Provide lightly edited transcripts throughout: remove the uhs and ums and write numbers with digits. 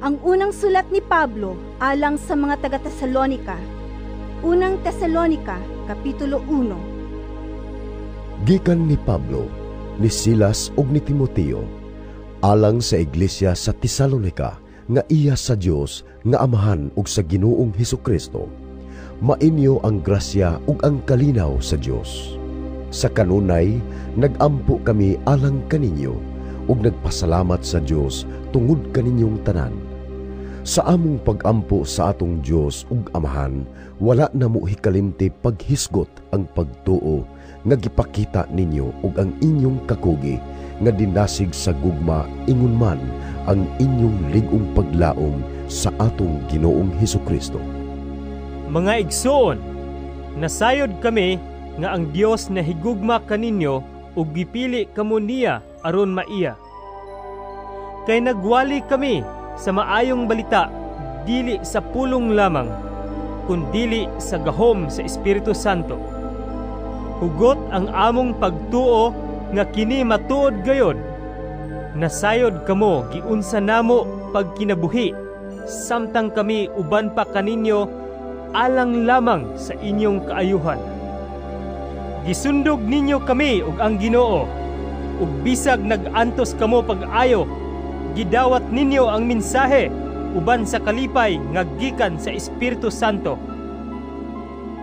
Ang unang sulat ni Pablo alang sa mga taga-Tesalonika. Unang Tesalonika, Kapitulo 1. Gikan ni Pablo, ni Silas ug ni Timoteo, alang sa iglesia sa Tesalonika, nga iya sa Dios nga Amahan ug sa Ginoong Hesukristo. Mainyo ang grasya ug ang kalinaw sa Dios. Sa kanunay, nagampo kami alang kaninyo ug nagpasalamat sa Dios tungod kaninyong tanan. Sa among pag-ampo sa atong Dios ug Amahan, wala na mo hikalimti paghisgot ang pagtuo nga gipakita ninyo ug ang inyong kakugi nga dinasig sa gugma ingon man ang inyong lig-ong paglaom sa atong Ginoong Hesukristo. Mga igsoon, nasayod kami nga ang Dios na higugma kaninyo ug gipili kamo niya aron maiya. Kay nagwali kami sa maayong balita, dili sa pulong lamang, kundili sa gahom sa Espiritu Santo. Hugot ang among pagtuo nga kini matuod gayod. Nasayod kamo giunsa namo pagkinabuhi, samtang kami uban pa kaninyo alang lamang sa inyong kaayuhan. Gisundog ninyo kami ug ang Ginoo, ug bisag nag-antos kamo pag-ayo, gidawat ninyo ang mensahe uban sa kalipay nga gikan sa Espiritu Santo.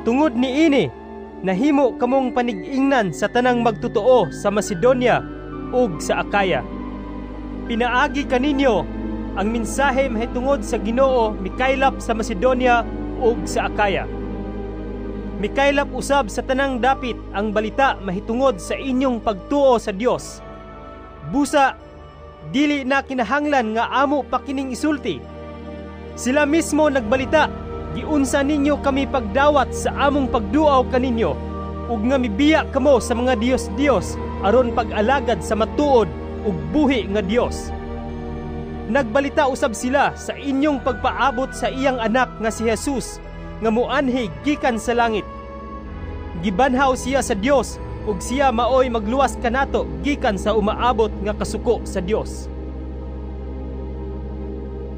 Tungod niini, nahimo kamong panig-ingnan sa tanang magtotoo sa Macedonia ug sa Akaya. Pinaagi kaninyo ang mensahe mahitungod sa Ginoo mikaylap sa Macedonia ug sa Akaya. Mikaylap usab sa tanang dapit ang balita mahitungod sa inyong pagtuo sa Dios. Busa, dili na kinahanglan nga amo pa kining isulti. Sila mismo nagbalita, giunsa ninyo kami pagdawat sa among pagduaw kaninyo, ug nga mibiya kamo sa mga Dios-Dios aron pag-alagad sa matuod ug buhi nga Dios. Nagbalita usab sila sa inyong pagpaabot sa iyang anak nga si Jesus, nga muanhi gikan sa langit. Gibanhaw siya sa Dios ug siya maoy magluwas kanato gikan sa umaabot nga kasuko sa Dios.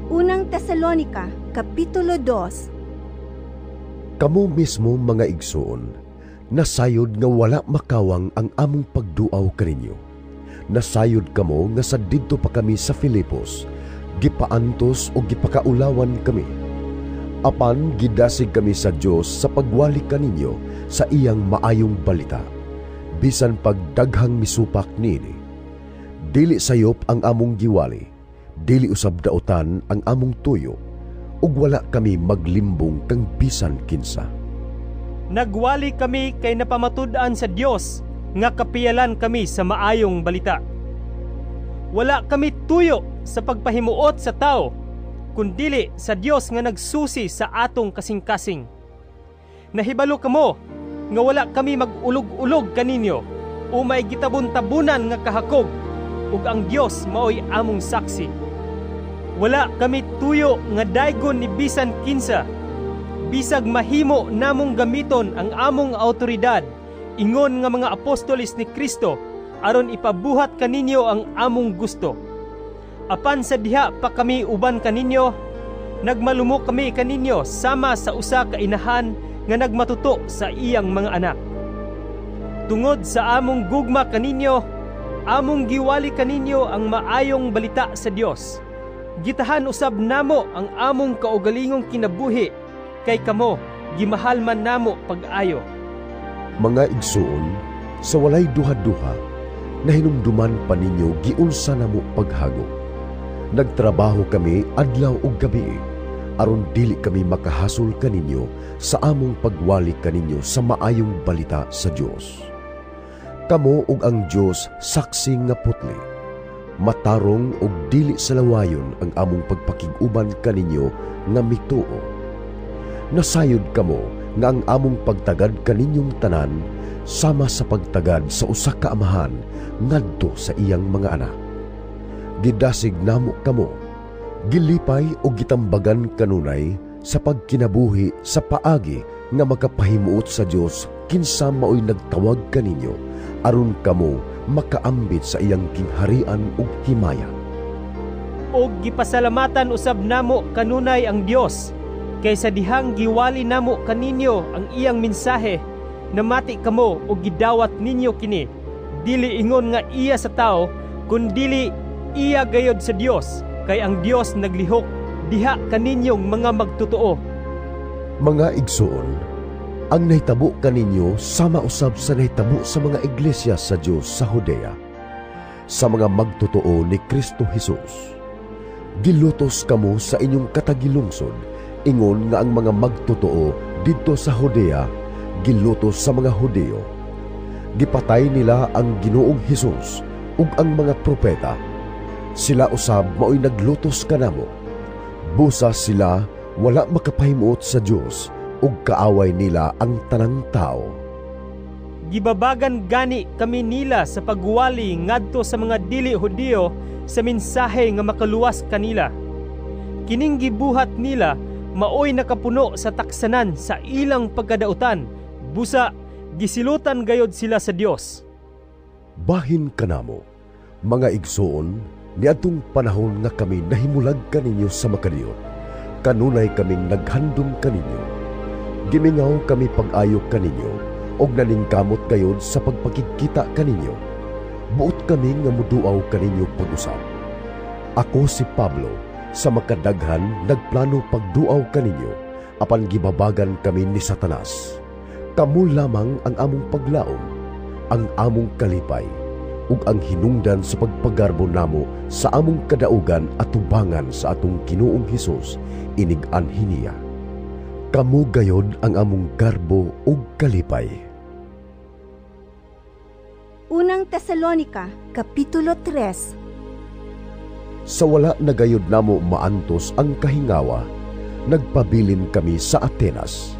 Unang Tesalonika, Kapitulo 2. Kamo mismo mga igsoon, nasayod nga wala makawang ang among pagduaw kaninyo. Nasayod kamo nga sa didto pa kami sa Filipos, gipaantos o gipakaulawan kami. Apan gidasig kami sa Dios sa pagwali kaninyo sa iyang maayong balita, bisan pagdaghang misupak niini. Dili sayop ang among giwali, dili usab daotan ang among tuyo, ug wala kami maglimbong kang bisan kinsa. Nagwali kami kay napamatud-an sa Dios nga kapiyalan kami sa maayong balita. Wala kami tuyo sa pagpahimuot sa tao, kundili sa Dios nga nagsusi sa atong kasing-kasing. Nahibalo kamo nga wala kami mag-ulog-ulog kaninyo o may gitabon-tabunan nga kahakog, ug ang Dios maoy among saksi. Wala kami tuyo nga daygon ni bisan kinsa, bisag mahimo namong gamiton ang among awtoridad ingon nga mga apostolis ni Kristo aron ipabuhat kaninyo ang among gusto. Apan sa diha pa kami uban kaninyo, nagmalumo kami kaninyo sama sa usa ka inahan nga nagmatuto sa iyang mga anak. Tungod sa among gugma kaninyo, among giwali kaninyo ang maayong balita sa Dios. Gitahan usab namo ang among kaugalingong kinabuhi, kay kamo gimahal man namo pag-ayo. Mga igsoon, sa walay duha-duha, nahinumduman pa ninyo giunsa namo paghago. Nagtrabaho kami adlaw ug gabi, aron dili kami makahasol kaninyo sa among pagwali kaninyo sa maayong balita sa Dios. Kamo ug ang Dios saksi nga putli. Matarong ug dili sa lawayon ang among pagpakig-uban kaninyo nga mituo. Nasayod kamo nga ang among pagtagad kaninyong tanan sama sa pagtagad sa usa ka amahan ngadto sa iyang mga anak. Gidasig namo kamo, gilipay o gitambagan kanunay sa pagkinabuhi sa paagi nga makapahimuot sa Dios kinsa maoy nagtawag kaninyo aron kamo makaambit sa iyang kingharian ug himaya. og gipasalamatan usab namo kanunay ang Dios, kaysa dihang giwali namo kaninyo ang iyang mensahe, namati kamo og gidawat ninyo kini, dili ingon nga iya sa tao, kundili iya gayod sa Dios, kay ang Dios naglihok diha kaninyong mga magtotoo. Mga igsoon, ang nahitabo kaninyo sama usab sa nahitabo sa mga iglesia sa Dios sa Judea, sa mga magtotoo ni Kristo Jesus. Gilutos kamo sa inyong katagilungsod, ingon nga ang mga magtotoo didto sa Judea gilutos sa mga Hudeo. Gipatay nila ang Ginoong Hesus ug ang mga propeta. Sila usab mao'y naglutos kanamo. Busa sila wala makapahimuot sa Dios ug kaaway nila ang tanang tao. Gibabagan gani kami nila sa pagwali ngadto sa mga dili Hudeo sa mensahe nga makaluwas kanila. Kining gibuhat nila maoy nakapuno sa taksanan sa ilang pagkadautan, busa gisilutan gayod sila sa Dios. Bahin kanamo, mga igsoon, niadtong panahon nga kami nahimulag kaninyo sa makadiyot, kanunay kaming naghandom kaninyo. Gimingaw kami pag-ayo kaninyo, og naningkamot gayod sa pagpakikita kaninyo. Buot kami nga muduaw kaninyo pag-usap. Ako si Pablo, sa makadaghan nagplano pagduaw kaninyo, apan gibabagan kami ni Satanas. Kamu lamang ang among paglaom, ang among kalipay, ug ang hinungdan sa pagpagarbo namo sa among kadaugan at tubangan sa atong Ginoong Hesus inig-anhi niya. Kamu gayod ang among garbo ug kalipay. Unang Tesalonica, Kapitulo 3. Sa wala na gayod namo maantos ang kahingawa, nagpabilin kami sa Atenas.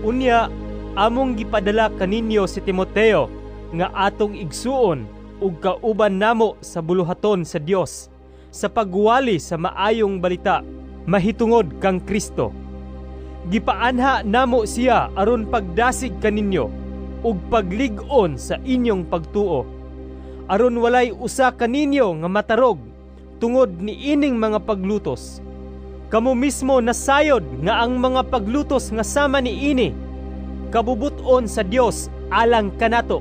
Unya, among gipadala kaninyo si Timoteo, nga atong igsuon ug kauban namo sa buluhaton sa Dios, sa pagwali sa maayong balita, mahitungod kang Kristo. Gipaanha namo siya aron pagdasig kaninyo ug paglig-on sa inyong pagtuo, aron walay usa kaninyo nga matarog tungod ni ining mga paglutos. Kamo mismo nasayod nga ang mga paglutos nga sama ni ini kabubuton sa Dios alang kanato.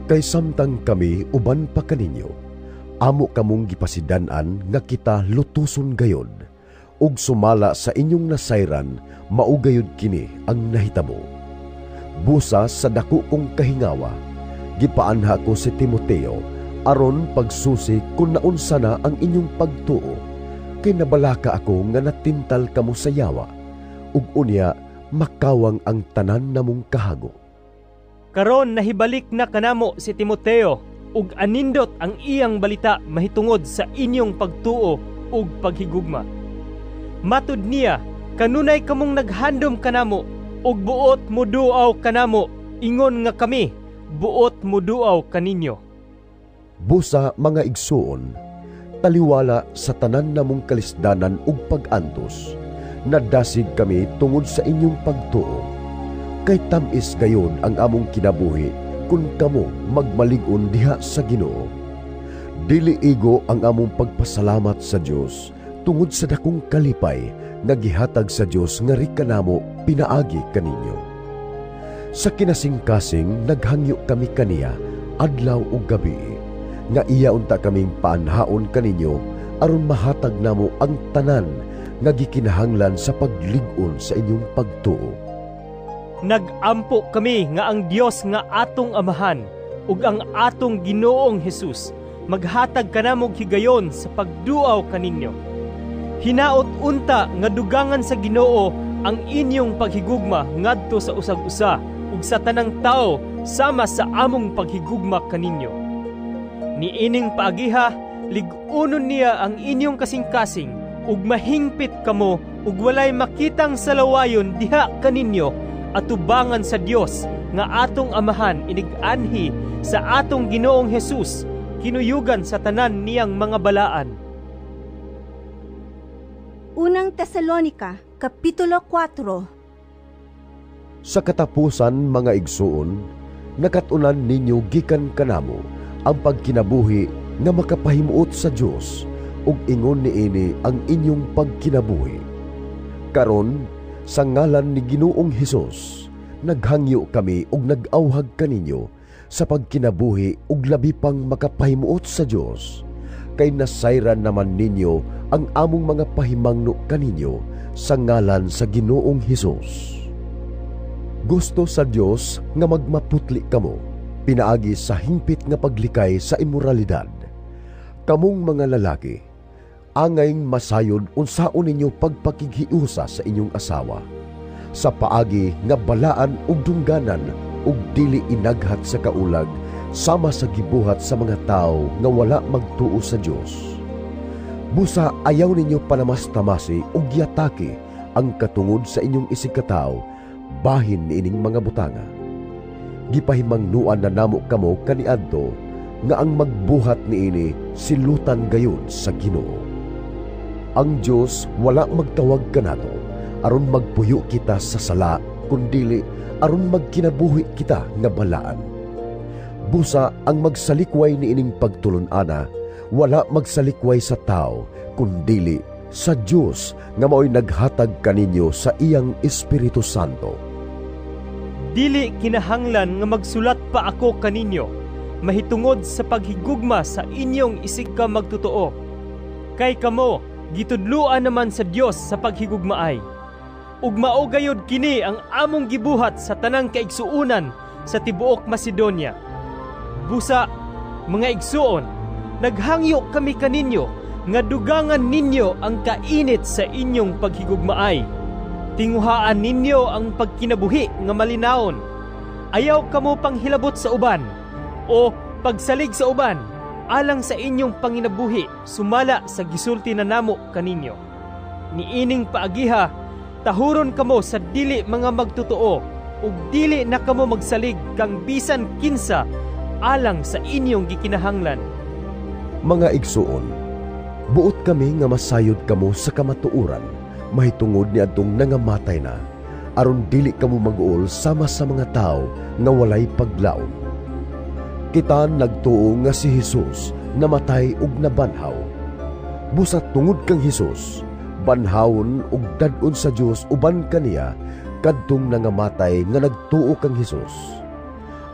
Kay samtang kami uban pa kaninyo, amo kamong gipasidan-an nga kita lutuson gayod, ug sumala sa inyong nasayran maugayod kini ang nahitabo. Busa sa dako kong kahingawa, gipaanha ko si Timoteo aron pagsusi kung naunsa na ang inyong pagtuo, kay nabalaka ako nga natintal kamo sa yawa, ug unya makawang ang tanan namong kahago. Karon nahibalik na kanamo si Timoteo ug anindot ang iyang balita mahitungod sa inyong pagtuo ug paghigugma. Matud niya, kanunay kamong naghandom kanamo ug buot muduaw kanamo, ingon nga kami buot muduaw kaninyo. Busa mga igsuon, taliwala sa tanan namong kalisdanan ug pag-antos, nadasig kami tungod sa inyong pagtuo. Kay tamis gayon ang among kinabuhi kung kamo magmalig-on diha sa Ginoo. Dili igo ang among pagpasalamat sa Dios tungod sa dakong kalipay nga gihatag sa Dios nga rikanamo pinaagi kaninyo. Sa kinasing-kasing naghangyo kami kaniya adlaw ug gabi, nga iya unta kaming paanhaon kaninyo aron mahatag namo ang tanan nga gikinahanglan sa paglig-on sa inyong pagtuo. Nagampo kami nga ang Dios nga atong Amahan ug ang atong Ginoong Hesus maghatag kanamog higayon sa pagduaw kaninyo. Hinaot unta nga dugangan sa Ginoo ang inyong paghigugma ngadto sa usag-usa ug sa tanang tao sama sa among paghigugma kaninyo. Niining paagiha, lig-unon niya ang inyong kasing-kasing ug mahingpit kamo ug walay makitang salawayon diha kaninyo at tubangan sa Dios nga atong Amahan inig-anhi sa atong Ginoong Hesus, kinuyugan sa tanan niyang mga balaan. Unang Tesalonica, Kapitulo 4. Sa katapusan mga igsuon, nakatunan ninyo gikan kanamo ang pagkinabuhi nga makapahimuot sa Dios ug ingon niini ang inyong pagkinabuhi. Karon sa ngalan ni Ginoong Hesus, naghangyo kami ug nag-awhag kaninyo sa pagkinabuhi ug labi pang makapahimuot sa Dios, kay nasayran naman ninyo ang among mga pahimangno kaninyo sa ngalan sa Ginoong Hesus. Gusto sa Dios nga magmaputli kamo pinaagi sa hingpit nga paglikay sa immoralidad. Kamong mga lalaki, angayng masayod unsaon ninyo pagpakighiusa sa inyong asawa, sa paagi nga balaan ug dungganan ug dili inaghat sa kaulag, sama sa gibuhat sa mga tao nga wala magtuo sa Dios. Busa ayaw ninyo panamas-tamasi ug yatake ang katungod sa inyong isikataw bahin niining mga butanga. Gipahimangnuan na namo kamo kaniadto nga ang magbuhat niini silutan gayon sa Ginoo. Ang Dios wala magtawag kanato aron magpuyo kita sa sala, kundili aron magkinabuhi kita nga balaan. Busa ang magsalikway niining pagtulon-ana wala magsalikway sa tao, kundili sa Dios nga mao'y naghatag kaninyo sa iyang Espiritu Santo. Dili kinahanglan nga magsulat pa ako kaninyo mahitungod sa paghigugma sa inyong isig ka magtotoo. Kay kamo gitudluan naman sa Dios sa paghigugmaay. Ug mao gayud kini ang among gibuhat sa tanang kaigsuonan sa tibuok Macedonia. Busa, mga igsuon, naghangyo kami kaninyo nga dugangan ninyo ang kainit sa inyong paghigugmaay. Tinguhaan ninyo ang pagkinabuhi nga malinawon. Ayaw kamo panghilabot sa uban o pagsalig sa uban alang sa inyong panginabuhi sumala sa gisulti na namo kaninyo. Niining paagiha, tahuron kamo sa dili mga magtotoo ug dili na kamo magsalig kang bisan kinsa alang sa inyong gikinahanglan. Mga igsuon, buot kami nga masayod kamo sa kamatuoran mahitungod ni adtong nangamatay na, aron dili kamo mag-uol sama sa mga tao nga walay paglaom. Kita nagtuo nga si Hesus namatay ug nabanhaw. Busa tungod kang Hesus, banhawon ug dad-on sa Dios uban kaniya kadtong nangamatay nga nagtuo kang Hesus.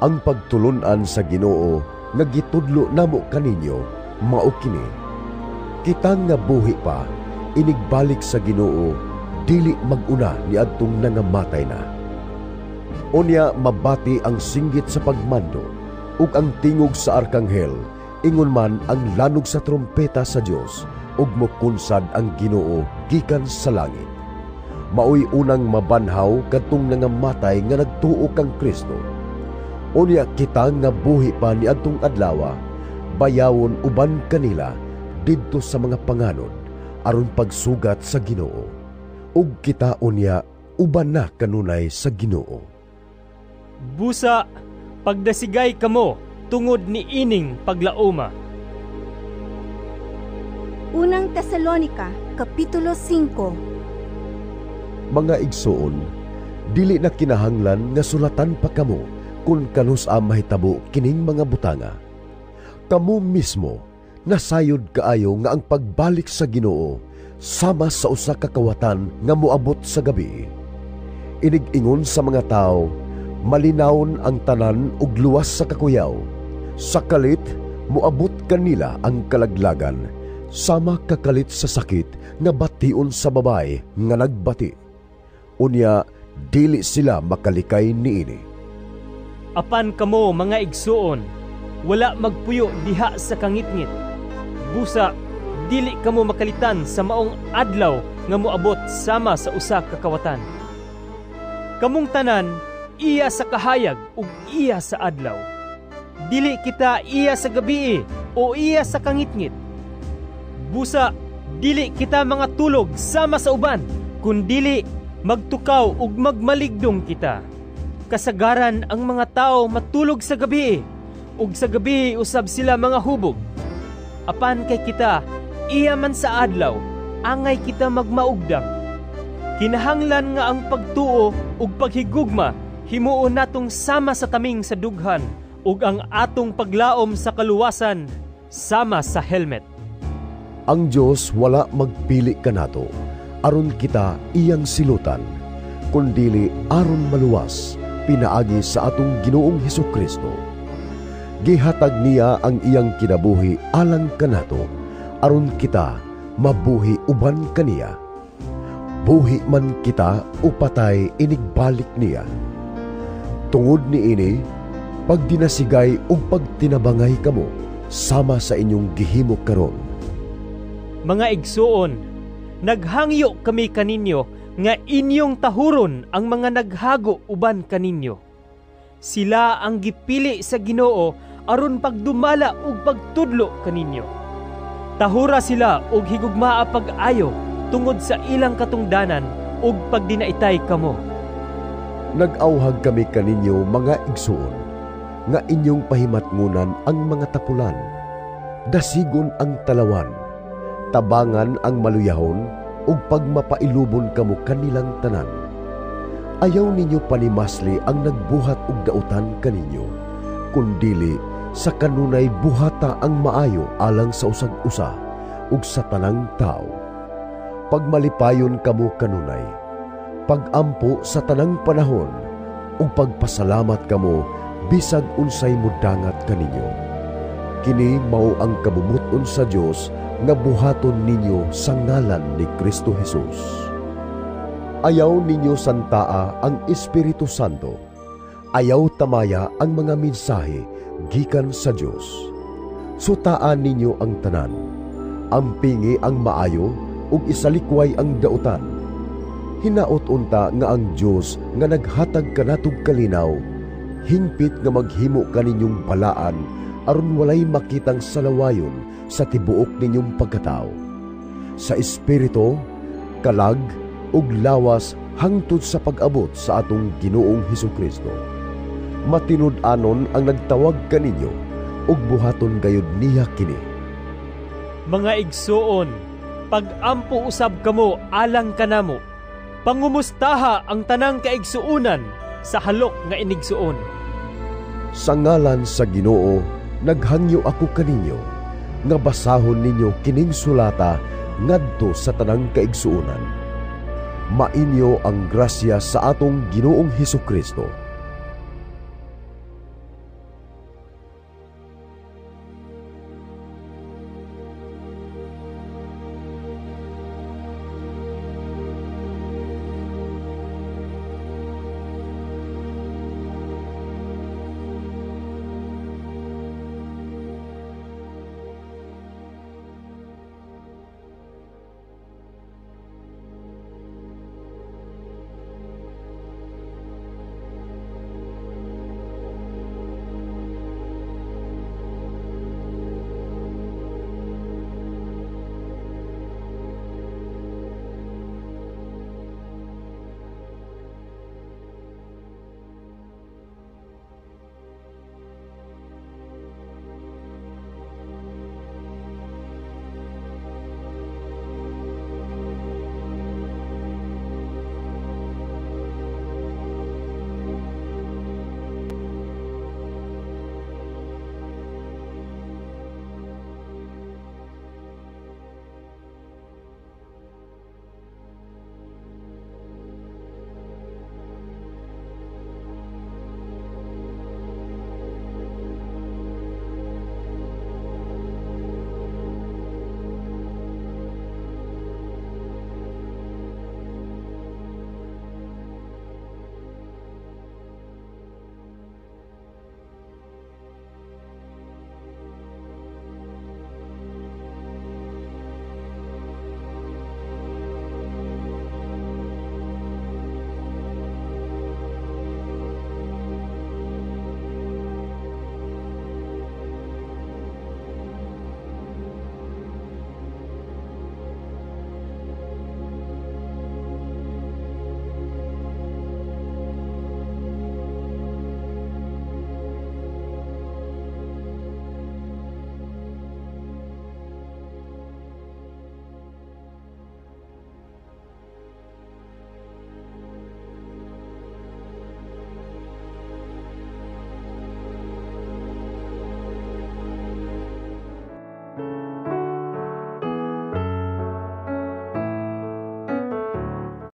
Ang pagtulon-an sa Ginoo nga gitudlo namo kaninyo mao kini: kita nga buhi pa inigbalik sa Ginoo, dili mag-una ni adtong nangamatay na. Unya mabati ang singgit sa pagmando ug ang tingog sa arkanghel, ingon man ang lanog sa trompeta sa Dios, ug mokunsad ang Ginoo gikan sa langit. Maoy unang mabanhaw kadtong nangamatay nga nagtuo kang Kristo. Unya kita nga buhi pa ni adtong adlaw, bayawon uban kanila didto sa mga panganod aron pagsugat sa Ginoo. Ug kita unya uban na kanunay sa Ginoo. Busa, pagdasigay kamo tungod ni ining paglaoma. Unang Tesalonica, Kapitulo 5. Mga igsoon, dili na kinahanglan nga sulatan pa kamo kung kanus-a mahitabo kining mga butanga. Kamo mismo nasayod kaayo nga ang pagbalik sa Ginoo sama sa usa ka kawatan nga moabot sa gabi. Inig-ingon sa mga tao, malinawon ang tanan ug luwas sa kakuyaw. Sa kalit, moabot kanila ang kalaglagan, sama kakalit sa sakit nga bation sa babay nga nagbati. Unya, dili sila makalikay niini. Apan kamo mga igsuon, wala magpuyo diha sa kangitngit. Busa, dili kamo makalitan sa maong adlaw nga moabot sama sa usa ka kawatan. Kamong tanan, iya sa kahayag ug iya sa adlaw. Dili kita iya sa gabi o iya sa kangitngit. Busa, dili kita mga tulog sama sa uban, kundili magtukaw ug magmaligdong kita. Kasagaran ang mga tao matulog sa gabi, ug sa gabi usab sila mga hubog. Apan kay kita, iya man sa adlaw, angay kita magmaugdang. Kinahanglan nga ang pagtuo ug paghigugma himuon natong sama sa taming sa dughan, ug ang atong paglaom sa kaluwasan sama sa helmet. Ang Dios wala magpili kanato aron kita iyang silutan, kundili aron maluwas pinaagi sa atong Ginoong Hesukristo. Gihatag niya ang iyang kinabuhi alang kanato aron kita mabuhi uban kaniya. Buhi man kita o patay, inigbalik niya. Tungod ni ini, pagdinasigay o pagtinabangay kamo sama sa inyong gihimo karon. Mga igsuon, naghangyo kami kaninyo nga inyong tahuron ang mga naghago uban kaninyo. Sila ang gipili sa Ginoo aron pagdumala ug pagtudlo kaninyo. Tahura sila og higugmaa pag-ayo tungod sa ilang katungdanan ug pagdinaitay kamo. Nag-awhag kami kaninyo mga igsuon, nga inyong pahimatngunan ang mga tapulan, dasigon ang talawan, tabangan ang maluyahon, ug pagmapailubon kamo kanilang tanan. Ayaw ninyo panimasli ang nagbuhat og dautan kaninyo, kundili sa kanunay buhata ang maayo alang sa usag-usa ug sa tanang tao. Pagmalipayon kamo kanunay, pagampo sa tanang panahon, ug pagpasalamat kamo bisag unsay mudangat kaninyo. Kini mao ang kabumuton sa Dios nga buhaton ninyo sa ngalan ni Kristo Jesus. Ayaw ninyo santaa ang Espiritu Santo. Ayaw tamaya ang mga mensahe gikan sa Dios. Sutaan ninyo ang tanan. Ampingi ang maayo ug isalikway ang dautan. Hinaot unta nga ang Dios nga naghatag kanatog kalinaw, hingpit nga maghimo kaninyong balaan aron walay makitang salawayon sa tibuok ninyong pagkatao. Sa espiritu, kalag ug lawas hangtod sa pag-abot sa atong Ginoong Hesukristo. Matinud-anon ang nagtawag kaninyo ug buhaton gayud niya kini. Mga igsuon, pag-ampo usab kamo alang kanamo. Pangumustaha ang tanang kaigsuunan sa halok nga inigsuon. Sa ngalan sa Ginoo, naghangyo ako kaninyo nga basahon ninyo kining sulata ngadto sa tanang kaigsuunan. Mainyo ang grasya sa atong Ginoong Hesukristo